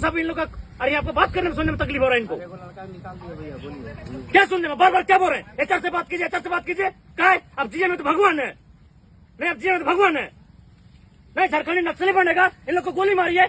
साहब इन लोग का, अरे आपको बात करने में सुनने में तकलीफ हो रहा है इनको। क्या सुनने में बार बार क्या बोल रहे हैं? एचआर से बात कीजिए, एचआर से बात कीजिए। क्या है? अब जीएम में तो भगवान है, नहीं अब जीएम में तो भगवान है। नहीं झारखंडी नक्सली बनेगा, इन लोग को गोली मारिए,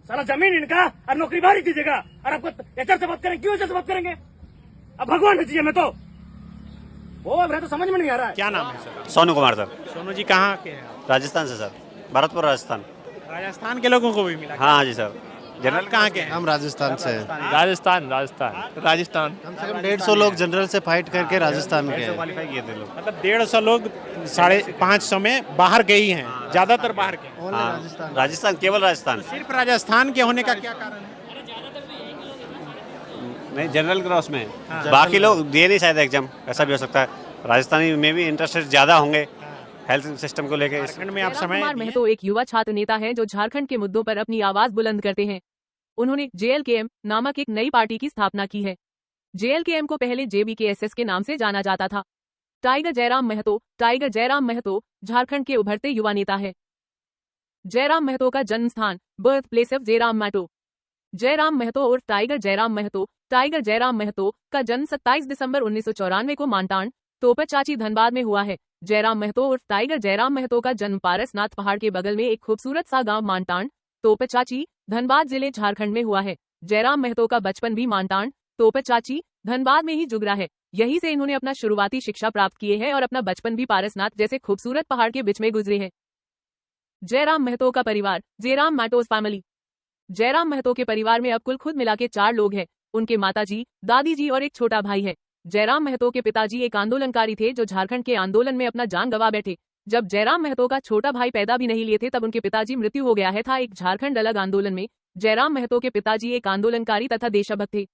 सारा जमीन इनका और नौकरी बाहरी कीजिएगा। और आपको एचआर से बात करेंगे, क्यों एचआर से बात करेंगे? अब भगवान है जीएम में तो वो अब तो समझ में नहीं आ रहा है। क्या नाम है सर? सोनू कुमार सर, सोनू जी कहाँ के हैं? राजस्थान से सर, भरतपुर राजस्थान। राजस्थान के लोगों को भी मिला? हाँ जी सर, जनरल कहाँ के हैं? हम राजस्थान से हैं। राजस्थान कम से कम 150 लोग जनरल से फाइट करके राजस्थान के हैं। क्वालिफाई किए थे लोग। मतलब 150 लोग 550 में बाहर गए ही हैं, ज्यादातर बाहर के। ओनली हाँ, राजस्थान। राजस्थान, केवल राजस्थान। सिर्फ राजस्थान के होने का क्या कारण है? नहीं, जनरल क्रॉस में है। बाकी लोग दिए नहीं शायद एग्जाम, ऐसा भी हो सकता है। राजस्थानी में भी इंटरेस्टेड ज्यादा होंगे हेल्थ सिस्टम को लेकर। झारखंड में आप समय कुमार महतो एक युवा छात्र नेता हैं जो झारखंड के मुद्दों पर अपनी आवाज बुलंद करते हैं। उन्होंने JLKM नामक एक नई पार्टी की स्थापना की है। JLKM को पहले JBKSS के नाम से जाना जाता था। टाइगर जयराम महतो झारखंड के उभरते युवा नेता है। जयराम महतो का जन्म स्थान birth place of Jairam Mahto. Jairam Mahto और टाइगर जयराम महतो का जन्म 27 दिसंबर 1994 को मानटान तोपचाची धनबाद में हुआ है। जयराम महतो और टाइगर जयराम महतो का जन्म पारसनाथ पहाड़ के बगल में एक खूबसूरत सा गांव मानटान तोपचाची धनबाद जिले झारखंड में हुआ है। जयराम महतो का बचपन भी मानटान तोपचाची धनबाद में ही गुजरा है। यहीं से इन्होंने अपना शुरुआती शिक्षा प्राप्त किए है और अपना बचपन भी पारसनाथ जैसे खूबसूरत पहाड़ के बीच में गुजरे है। जयराम महतो का परिवार जयराम मैटोज फैमिली। जयराम महतो के परिवार में अब कुल खुद मिला के 4 लोग हैं। उनके माताजी, दादी जी और एक छोटा भाई है। जयराम महतो के पिताजी एक आंदोलनकारी थे जो झारखंड के आंदोलन में अपना जान गंवा बैठे। जब जयराम महतो का छोटा भाई पैदा भी नहीं लिए थे तब उनके पिताजी मृत्यु हो गया है था एक झारखंड अलग आंदोलन में। जयराम महतो के पिताजी एक आंदोलनकारी तथा देशभक्त थे।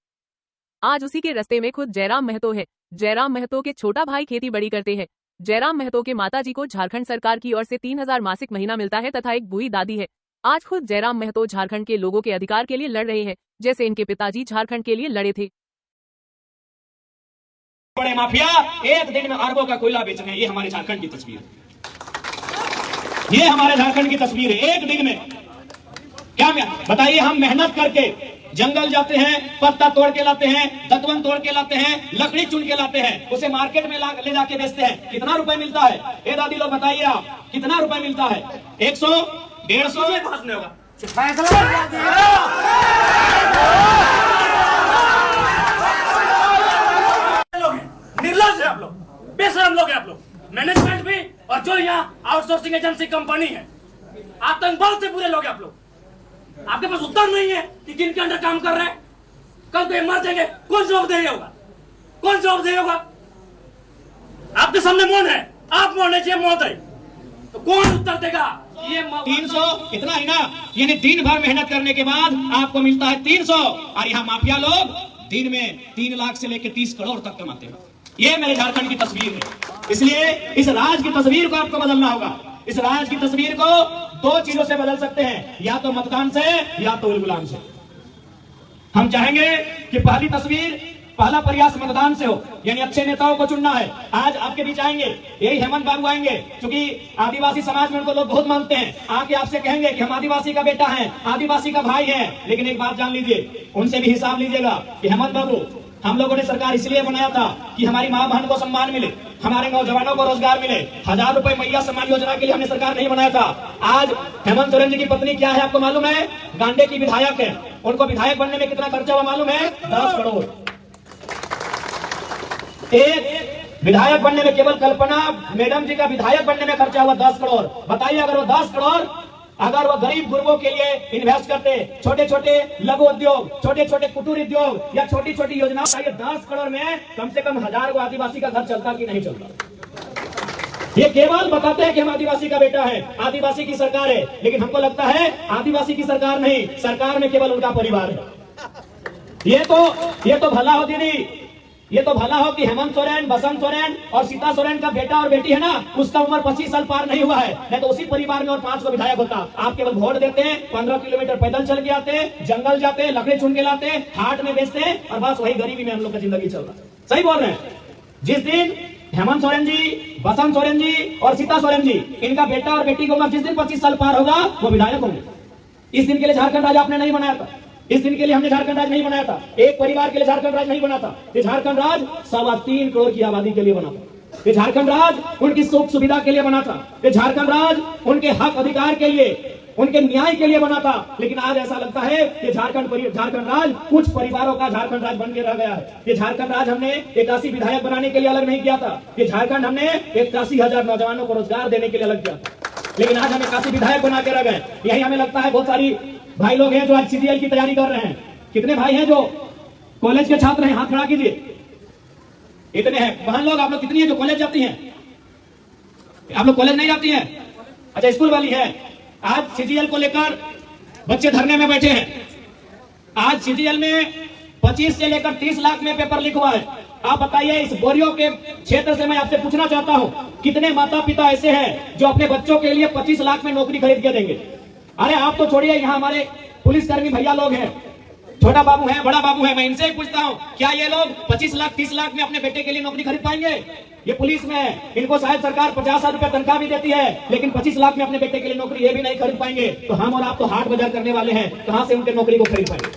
आज उसी के रास्ते में खुद जयराम महतो है। जयराम महतो के छोटा भाई खेती बड़ी करते हैं। जयराम महतो के माताजी को झारखंड सरकार की ओर से 3000 मासिक महीना मिलता है तथा एक बूढ़ी दादी है। आज खुद जयराम महतो झारखंड के लोगों के अधिकार के लिए लड़ रहे हैं, जैसे इनके पिताजी झारखंड के लिए लड़े थे। बड़े माफिया एक दिन में अरबों का कोयला बेच रहे हैं। ये हमारे झारखंड की तस्वीर है, ये हमारे झारखंड की तस्वीर है। एक दिन में क्या बताइए, हम मेहनत करके जंगल जाते हैं, पत्ता तोड़ के लाते हैं, दतवन तोड़ के लाते हैं, लकड़ी चुन के लाते हैं, उसे मार्केट में ले जाके बेचते हैं। कितना रुपए मिलता है? ये दादी लोग बताइए आप, कितना रुपए मिलता है? 100, 150 निर्लज है आप लोग, बेशरम लोग हैं आप लोग। मैनेजमेंट भी और जो यहाँ आउटसोर्सिंग एजेंसी कंपनी है, आतंकवाद से पूरे लोग हैं आप लोग। आपके पास उत्तर नहीं है कि किन के अंडर काम कर रहे हैं। कल तो ये मर जाएंगे, कौन जवाब देगा? कौन जवाब देगा? आपके सामने मौन है, आप मौन है, मौत है, तो कौन उत्तर देगा? ये 300 इतना ही ना, यानी दिन भर मेहनत करने के बाद आपको मिलता है 300। और यहाँ माफिया लोग दिन में 3 लाख से लेकर 30 करोड़ तक कमाते हैं। ये मेरे झारखंड की तस्वीर है। इसलिए इस राज की तस्वीर को आपको बदलना होगा। इस राज की तस्वीर को 2 चीजों से बदल सकते हैं, या तो मतदान से या तो गुलाम से। हम चाहेंगे कि पहली तस्वीर, पहला प्रयास मतदान से हो, यानी अच्छे नेताओं को चुनना है। आज आपके बीच आएंगे, यही हेमंत बाबू आएंगे, क्योंकि आदिवासी समाज में उनको लोग बहुत मानते हैं। आके आपसे कहेंगे कि हम आदिवासी का बेटा है, आदिवासी का भाई है। लेकिन एक बात जान लीजिए, उनसे भी हिसाब लीजिएगा कि हेमंत बाबू, हम लोगों ने सरकार इसलिए बनाया था कि हमारी माँ बहन को सम्मान मिले, हमारे नौजवानों को रोजगार मिले। 1000 रुपए मैया सम्मान योजना के लिए हमने सरकार नहीं बनाया था। आज हेमंत सोरेन जी की पत्नी क्या है आपको मालूम है? गांडे की विधायक है। उनको विधायक बनने में कितना खर्चा हुआ मालूम है? 10 करोड़। एक विधायक बनने में, केवल कल्पना मैडम जी का विधायक बनने में खर्चा हुआ 10 करोड़। बताइए, अगर वो 10 करोड़ अगर वो गरीब गुरबों के लिए इन्वेस्ट करते, छोटे छोटे लघु उद्योग, छोटे छोटे कुटीर उद्योग या छोटी छोटी योजनाओं, 10 करोड़ में कम से कम 1000 को आदिवासी का घर चलता कि नहीं चलता? ये केवल बताते हैं कि हम आदिवासी का बेटा है, आदिवासी की सरकार है। लेकिन हमको लगता है आदिवासी की सरकार नहीं, सरकार में केवल उनका परिवार है। ये तो भला हो दीदी, ये तो भला हो कि हेमंत सोरेन, बसंत सोरेन और सीता सोरेन का बेटा और बेटी है ना, उसका उम्र 25 साल पार नहीं हुआ है। नहीं तो उसी परिवार में और 5 को विधायक होता। आप केवल वोट देते हैं, 15 किलोमीटर पैदल चल के आते, जंगल जाते, लकड़ी चुन के लाते, हाट में बेचते, और बस वही गरीबी में हम लोग का जिंदगी चल रहा है। सही बोल रहे हैं। जिस दिन हेमंत सोरेन जी, बसंत सोरेन जी और सीता सोरेन जी, इनका बेटा और बेटी की उम्र जिस दिन 25 साल पार होगा, वो विधायक होंगे। इस दिन के लिए झारखंड राज्य आपने नहीं बनाया था। इस दिन के लिए हमने झारखंड राज्य नहीं बनाया था, एक परिवार के लिए झारखंड राज्य नहीं बना था। ये झारखंड राज्य 3.25 करोड़ की आबादी के लिए बना था। ये झारखंड राज्य उनकी सुख सुविधा के लिए बना था। ये झारखंड राज्य उनके हक अधिकार के लिए, उनके न्याय के लिए बना था। लेकिन आज ऐसा लगता है कि झारखंड राज्य कुछ परिवारों का झारखंड राज्य बन के रह गया है। ये झारखंड राज्य हमने 81 विधायक बनाने के लिए अलग नहीं किया था। ये झारखंड हमने 81,000 नौजवानों को रोजगार देने के लिए अलग किया था। लेकिन आज हम 81 विधायक बना के रह गए। यही हमें लगता है बहुत सारी भाई लोग हैं जो आज CGL की तैयारी कर रहे हैं। कितने भाई हैं जो कॉलेज के छात्र हैं? हाथ खड़ा कीजिए। इतने हैं। बहन लोग आप लोग कितनी है जो कॉलेज जाती हैं? आप लोग कॉलेज नहीं जाती हैं? अच्छा, स्कूल वाली है। आज CGL को लेकर बच्चे धरने में बैठे हैं। आज CGL में 25 से लेकर 30 लाख में पेपर लीक हुआ है। आप बताइए, इस बोरियो के क्षेत्र से मैं आपसे पूछना चाहता हूं, कितने माता पिता ऐसे हैं जो अपने बच्चों के लिए 25 लाख में नौकरी खरीद के देंगे? अरे आप तो छोड़िए, यहाँ हमारे पुलिसकर्मी भैया लोग हैं, छोटा बाबू है, बड़ा बाबू है, मैं इनसे ही पूछता हूँ, क्या ये लोग 25 लाख 30 लाख में अपने बेटे के लिए नौकरी खरीद पाएंगे? ये पुलिस में है, इनको शायद सरकार 50,000 रुपए तनख्वाह भी देती है, लेकिन 25 लाख में अपने बेटे के लिए नौकरी ये भी नहीं खरीद पाएंगे। तो हम और आप तो हाट बाजार करने वाले हैं, कहां से उनके नौकरी को खरीद पाएंगे?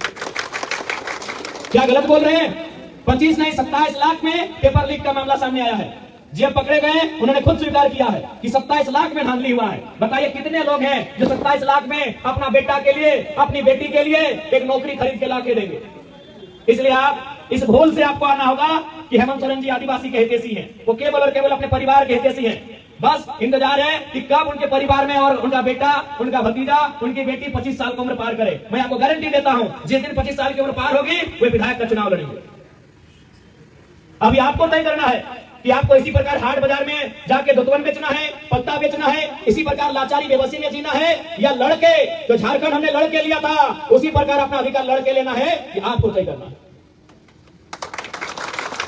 क्या गलत बोल रहे हैं? 25 नहीं 27 लाख में पेपर लीक का मामला सामने आया है। जब पकड़े गए उन्होंने खुद स्वीकार किया है कि 27 लाख में धांधली हुआ है। बताइए कितने लोग हैं जो 27 लाख में अपना बेटा के लिए, अपनी बेटी के लिए एक नौकरी खरीद के ला के देंगे? इसलिए आप इस भूल से आपको आना होगा कि हेमंत सोरेन जी आदिवासी के हितैषी हैं। वो केवल और केवल अपने परिवार के हितैषी हैं। बस इंतजार है कि कब उनके परिवार में और उनका बेटा, उनका भतीजा, उनकी बेटी 25 साल की उम्र पार करे। मैं आपको गारंटी देता हूं, जिस दिन 25 साल की उम्र पार होगी वे विधायक का चुनाव लड़ेंगे। अभी आपको तय करना है कि आपको इसी प्रकार हाट बाजार में जाके दुतवन बेचना है, पत्ता बेचना है, इसी प्रकार लाचारी बेबसी में जीना है, या लड़के जो झारखंड हमने लड़के लिया था उसी प्रकार अपना अधिकार लड़के लेना है। कि आपको तय करना है,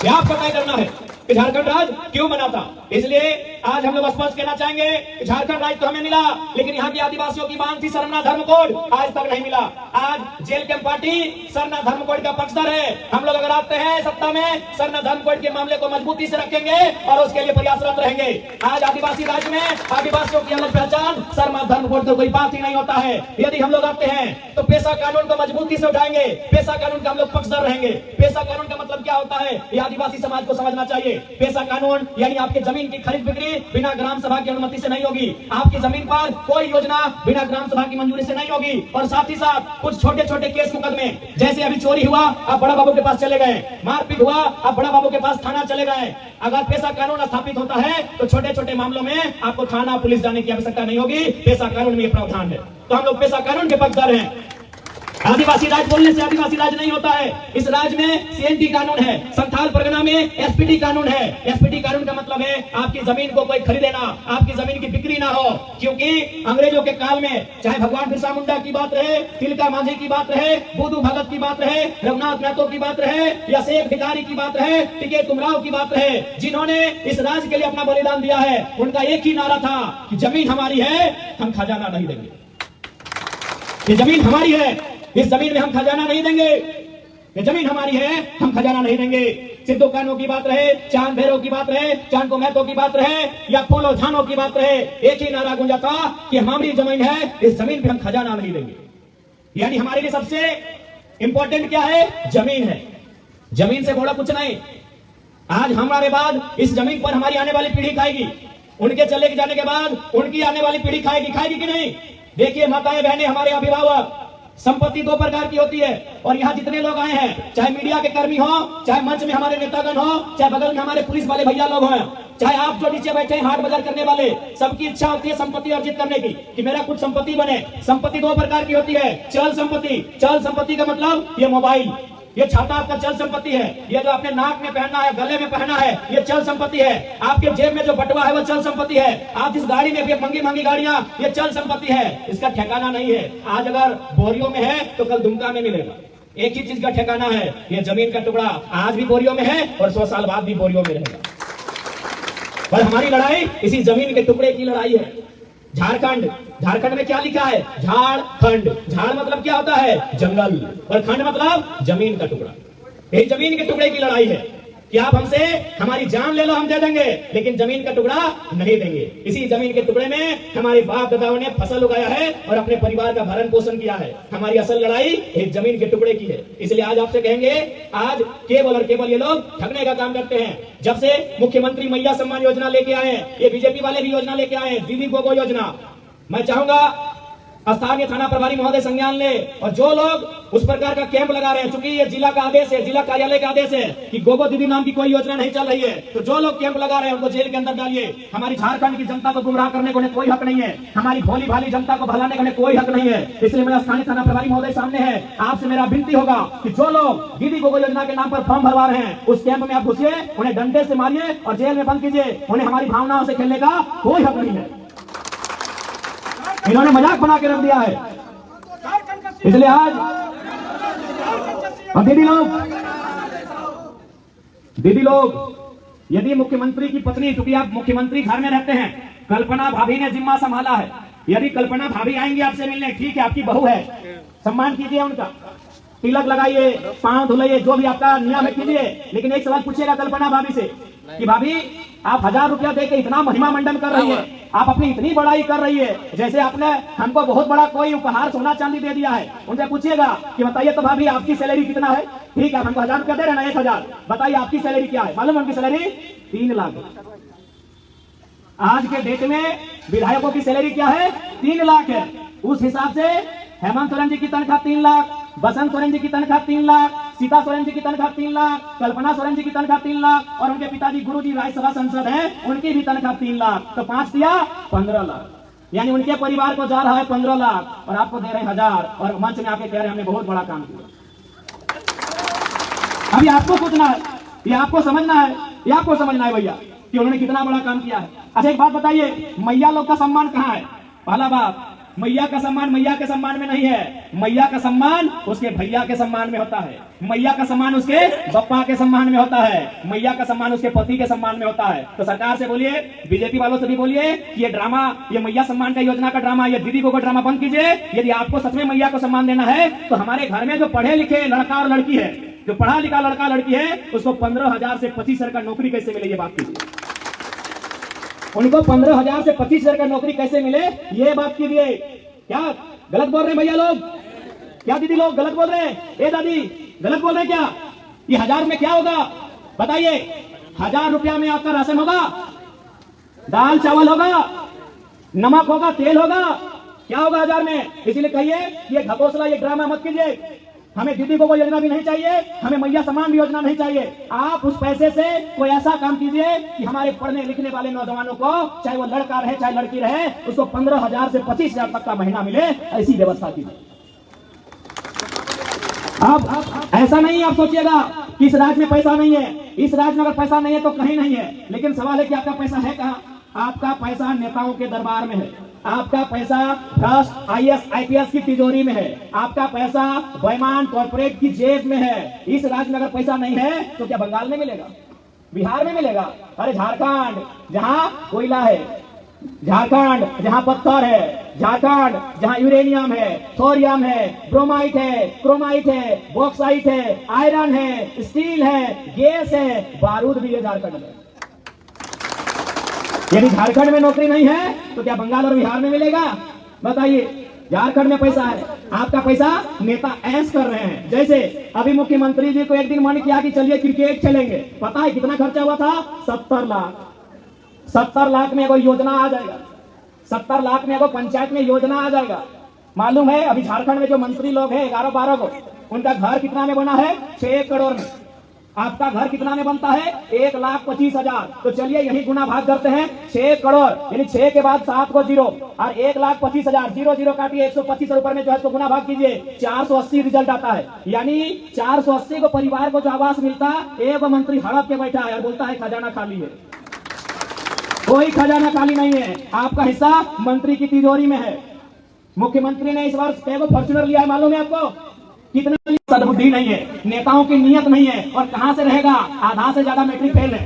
क्या आपको तय करना है कि झारखंड राज्य क्यों बना था। इसलिए आज हम लोग स्पष्ट कहना चाहेंगे कि झारखंड राज्य तो हमें मिला, लेकिन यहाँ के आदिवासियों की मांग थी सरना धर्म कोड, आज तक नहीं मिला। आज जेल कैंप पार्टी सरना धर्म कोड का पक्षधर है। हम लोग अगर आते हैं सत्ता में, सरना धर्म कोड के मामले को मजबूती से रखेंगे और उसके लिए प्रयासरत रहेंगे। आज आदिवासी राज्य में आदिवासियों की अलग पहचान, सरना धर्म कोड तो कोई बात ही नहीं होता है। यदि हम लोग आते हैं तो पेशा कानून को मजबूती से उठाएंगे, पेशा कानून का हम लोग पक्षधर रहेंगे। पेशा कानून का मतलब क्या होता है, ये आदिवासी समाज को समझना चाहिए। पेशा कानून यानी आपकी जमीन की खरीद बिक्री बिना ग्राम सभा की अनुमति से नहीं होगी। आपकी जमीन पर कोई योजना बिना ग्राम सभा की मंजूरी से नहीं होगी। और साथ ही साथ कुछ छोटे छोटे केस मुकदमे, जैसे अभी चोरी हुआ आप बड़ा बाबू के पास चले गए, मारपीट हुआ आप बड़ा बाबू के पास थाना चले गए। अगर पेशा कानून स्थापित होता है तो छोटे छोटे मामलों में आपको थाना पुलिस जाने की आवश्यकता नहीं होगी। पेशा कानून में यह प्रावधान है। तो हम लोग पेशा कानून के पक्षधर हैं। आदिवासी राज बोलने से आदिवासी राज नहीं होता है। इस राज्य में CNT कानून है, संथाल परगना में SPD कानून है। SPD कानून का मतलब है आपकी जमीन को कोई खरीदे ना, आपकी जमीन की बिक्री ना हो। क्योंकि अंग्रेजों के काल में चाहे भगवान बिरसा मुंडा की बात रहे, तिलका मांझी की बात रहे, बुद्धू भगत की बात रहे, रघुनाथ महतो की बात रहे, या शेख भिखारी की बात रहे, टिके तुमराव की बात रहे, जिन्होंने इस राज्य के लिए अपना बलिदान दिया है, उनका एक ही नारा था कि जमीन हमारी है, हम खजाना नहीं देंगे। ये जमीन हमारी है, इस जमीन में हम खजाना नहीं देंगे। ये जमीन हमारी है, हम खजाना नहीं देंगे। सिद्धू कानों की बात रहे, चांद भैरव की बात रहे, चांद को महतो की बात रहे, या फूलो झानों की बात रहे, एक ही नारा गूंजा था कि हमारी जमीन है, इस जमीन पे हम खजाना नहीं देंगे। यानी हमारे लिए सबसे इंपॉर्टेंट क्या है? जमीन है। जमीन से बड़ा कुछ नहीं। आज हमारे बाद इस जमीन पर हमारी आने वाली पीढ़ी खाएगी, उनके चले जाने के बाद उनकी आने वाली पीढ़ी खाएगी कि नहीं? देखिए माताएं बहनें, हमारे अभिभावक, संपत्ति दो प्रकार की होती है। और यहाँ जितने लोग आए हैं, चाहे मीडिया के कर्मी हो, चाहे मंच में हमारे नेतागण हो, चाहे बगल में हमारे पुलिस वाले भैया लोग हैं, चाहे आप जो नीचे बैठे हैं हाट बाजार करने वाले, सबकी इच्छा होती है संपत्ति अर्जित करने की, कि मेरा कुछ संपत्ति बने। संपत्ति दो प्रकार की होती है। चल संपत्ति, चल संपत्ति का मतलब ये मोबाइल, ये छाता आपका चल संपत्ति है। ये जो आपने नाक में पहनना है, गले में पहनना है, ये चल संपत्ति है। आपके जेब में जो बटुआ है वो चल संपत्ति है। आप जिस गाड़ी में भी महंगी महंगी गाड़ियां, ये चल संपत्ति है। इसका ठिकाना नहीं है। आज अगर बोरियों में है तो कल दुमका में मिलेगा। एक ही चीज का ठिकाना है, ये जमीन का टुकड़ा आज भी बोरियों में है और 100 साल बाद भी बोरियों में रहेगा। पर हमारी लड़ाई इसी जमीन के टुकड़े की लड़ाई है। झारखंड, झारखंड में क्या लिखा है? झारखंड। झाड़ मतलब क्या होता है? जंगल। और खंड मतलब जमीन का टुकड़ा। ये जमीन के टुकड़े की लड़ाई है। कि आप हमसे हमारी जान ले लो, हम दे देंगे, लेकिन जमीन का टुकड़ा नहीं देंगे। इसी जमीन के टुकड़े में हमारे बाप दादाओं ने फसल उगाया है और अपने परिवार का भरण पोषण किया है। हमारी असल लड़ाई एक जमीन के टुकड़े की है। इसलिए आज आपसे कहेंगे, आज केवल और केवल ये लोग ठगने का काम करते हैं। जब से मुख्यमंत्री मैया सम्मान योजना लेके आए हैं, ये बीजेपी वाले भी योजना लेके आए हैं, दीदी गोगो योजना। मैं चाहूंगा स्थानीय थाना प्रभारी महोदय संज्ञान ले, और जो लोग उस प्रकार का कैंप लगा रहे हैं, चूंकि ये जिला का आदेश है, जिला कार्यालय का आदेश है कि गोगो दीदी नाम की कोई योजना नहीं चल रही है, तो जो लोग कैंप लगा रहे हैं उनको जेल के अंदर डालिए। हमारी झारखंड की जनता को गुमराह करने को कोई हक नहीं है, हमारी भोली भाली जनता को भलाने का कोई हक नहीं है। इसलिए मेरा स्थानीय थाना प्रभारी महोदय सामने है, आपसे मेरा विनती होगा कि जो लोग दीदी गोगो योजना के नाम पर फॉर्म भरवा रहे हैं, उस कैंप में आप घुसिए, उन्हें डंडे से मारिए और जेल में बंद कीजिए। उन्हें हमारी भावनाओं से खेलने का कोई हक नहीं है। इन्होंने मजाक बना के रख दिया है। इसलिए आज दीदी लोग यदि मुख्यमंत्री की पत्नी, चूंकि आप मुख्यमंत्री घर में रहते हैं, कल्पना भाभी ने जिम्मा संभाला है, यदि कल्पना भाभी आएंगी आपसे मिलने, ठीक है, आपकी बहू है, सम्मान कीजिए उनका, तिलक लगाइए, पांव धुलाइए, जो भी आपका नियम है कीजिए। लेकिन एक सवाल पूछिएगा कल्पना भाभी से कि भाभी आप 1000 रुपया देके इतना महिमा मंडन कर रही है, आप अपनी इतनी बड़ाई कर रही है, जैसे आपने हमको बहुत बड़ा कोई उपहार सोना चांदी दे दिया है। उनसे पूछिएगा कि बताइए तो भाभी आपकी सैलरी कितना है? ठीक है, हमको 1000 रुपया दे रहे ना, 1000, बताइए आपकी सैलरी क्या है? मालूम है उनकी सैलरी 3 लाख। आज के डेट में विधायकों की सैलरी क्या है? 3 लाख है। उस हिसाब से हेमंत सोरेन जी की तनख्वाह 3 लाख, बसंत सोरेन जी की तनख्वाह 3 लाख, सीता सोरेन जी की तनख्वाह 3 लाख, कल्पना सोरेन जी की तनख्वाह 3 लाख, और उनके पिताजी गुरुजी राज्यसभा सांसद हैं, उनकी भी तनख्वाह 3 लाख। तो 5 दिया 15 लाख, यानी उनके परिवार को जा रहा है 15 लाख और आपको दे रहे हैं 1000, और मंच में आके कह रहे हैं हमने बहुत बड़ा काम किया। अभी आपको सोचना है, ये आपको समझना है, ये आपको समझना है भैया कि उन्होंने कितना बड़ा काम किया है। अच्छा एक बात बताइए, मैया लोग का सम्मान कहाँ है? पहला बात, मैया का सम्मान मैया के सम्मान में नहीं है, मैया का सम्मान उसके भैया के सम्मान में होता है, मैया का सम्मान उसके बप्पा के सम्मान में होता है, मैया का सम्मान उसके पति के सम्मान में होता है। तो सरकार से बोलिए, बीजेपी वालों से भी बोलिए कि ये ड्रामा, ये मैया सम्मान का योजना का ड्रामा, ये दीदी को ड्रामा बंद कीजिए। यदि आपको सच में मैया को सम्मान देना है तो हमारे घर में जो पढ़े लिखे लड़का और लड़की है, जो पढ़ा लिखा लड़का लड़की है, उसको 15,000 से 25,000 का नौकरी कैसे मिले, ये बात कीजिए। उनको 15,000 से 25,000 का नौकरी कैसे मिले, ये बात कीजिए। क्या गलत बोल रहे हैं भैया लोग? क्या दीदी लोग गलत बोल रहे हैं? ए दादी गलत बोल रहे हैं क्या? ये 1000 में क्या होगा बताइए? 1000 रुपया में आपका राशन होगा, दाल चावल होगा, नमक होगा, तेल होगा, क्या होगा 1000 में? इसीलिए कहिए ये घपोसला, ये ड्रामा मत कीजिए। हमें दीदी को कोई योजना भी नहीं चाहिए, हमें मैया सम्मान भी योजना नहीं चाहिए। आप उस पैसे से कोई ऐसा काम कीजिए कि हमारे पढ़ने लिखने वाले नौजवानों को, चाहे वो लड़का रहे चाहे लड़की रहे, उसको 15,000 से 25,000 तक का महीना मिले, ऐसी व्यवस्था कीजिए। अब ऐसा नहीं आप सोचिएगा कि इस राज्य में पैसा नहीं है, इस राज्य में अगर पैसा नहीं है तो कहीं नहीं है, लेकिन सवाल है कि आपका पैसा है कहाँ? आपका पैसा नेताओं के दरबार में है, आपका पैसा भ्रष्ट IAS IPS की तिजोरी में है, आपका पैसा बेईमान कॉर्पोरेट की जेब में है। इस राज्य में अगर पैसा नहीं है तो क्या बंगाल में मिलेगा, बिहार में मिलेगा? अरे झारखंड जहां कोयला है, झारखंड जहां पत्थर है, झारखंड जहां यूरेनियम है, थोरियम है, ब्रोमाइट है, क्रोमाइट है, बॉक्साइट है, आयरन है, स्टील है, गैस है, बारूद भी है झारखंड में। यदि झारखंड में नौकरी नहीं है तो क्या बंगाल और बिहार में मिलेगा? बताइए। झारखंड में पैसा है, आपका पैसा नेता ऐश कर रहे हैं। जैसे अभी मुख्यमंत्री जी को एक दिन मन किया कि चलिए क्रिकेट खेलेंगे, पता है कितना खर्चा हुआ था? 70 लाख। 70 लाख में एगो योजना आ जाएगा, 70 लाख में एगो पंचायत में योजना आ जाएगा। मालूम है अभी झारखंड में जो मंत्री लोग हैं 11-12 को, उनका घर कितना में बना है? 6 करोड़ में। आपका घर कितना में बनता है? 1,25,000। तो चलिए यही गुना भाग करते हैं, 6 करोड़ यानी 6 के बाद 7 को 0 और 1,25,000, 0 काटिए, 125 रुपए में जो है इसको गुना भाग कीजिए, 480 रिजल्ट आता है। यानी 480 को परिवार को जो आवास मिलता, एक मंत्री हड़प के बैठा है और बोलता है खजाना खाली है। कोई खजाना खाली नहीं है, आपका हिस्सा मंत्री की तिजोरी में है। मुख्यमंत्री ने इस वर्ष कई फॉर्च्यूनर लिया है, मालूम है आपको? कितना? सद्बुद्धि नहीं है, नेताओं की नियत नहीं है। और कहां से रहेगा? आधा से ज्यादा मैट्रिक फेल है,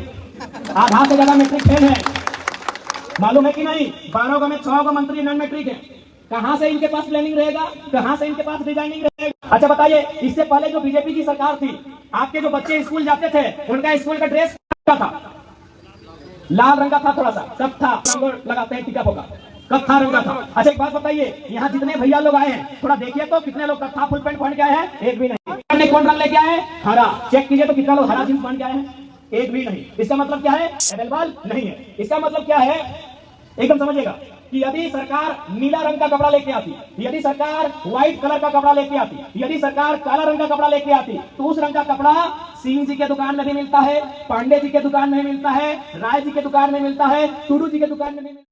आधा से ज्यादा मैट्रिक फेल है, मालूम है कि नहीं? 12 में 6 मंत्री नॉन मैट्रिक है। कहां से इनके पास प्लानिंग रहेगा, कहां से इनके पास डिजाइनिंग रहेगा। अच्छा बताइए, इससे पहले जो बीजेपी की सरकार थी, आपके जो बच्चे स्कूल जाते थे उनका स्कूल का ड्रेस क्या था? लाल रंग का था, थोड़ा सा कब था, लगाते हैं टीका फोका, कत्था रंग का था। अच्छा एक बात बताइए, यहाँ जितने भैया लोग आए हैं थोड़ा देखिए तो कितने लोग कत्था फुल पैंट पहन के आए हैं? एक भी नहीं। कौन रंग लेके आए हैं? हरा। चेक कीजिए तो कितना लोग हरा जींस पहन के आए हैं? एक भी नहीं। इसका मतलब क्या है? अवेलेबल नहीं है। इसका मतलब क्या है, एकदम समझिएगा कि यदि सरकार नीला रंग का कपड़ा लेके आती, यदि सरकार व्हाइट कलर का कपड़ा लेके आती, यदि सरकार काला रंग का कपड़ा लेके आती, तो उस रंग का कपड़ा सिंह जी के दुकान में भी मिलता है, पांडे जी के दुकान में मिलता है, राय जी के दुकान में मिलता है, टूडू जी के दुकान में भी मिलता है।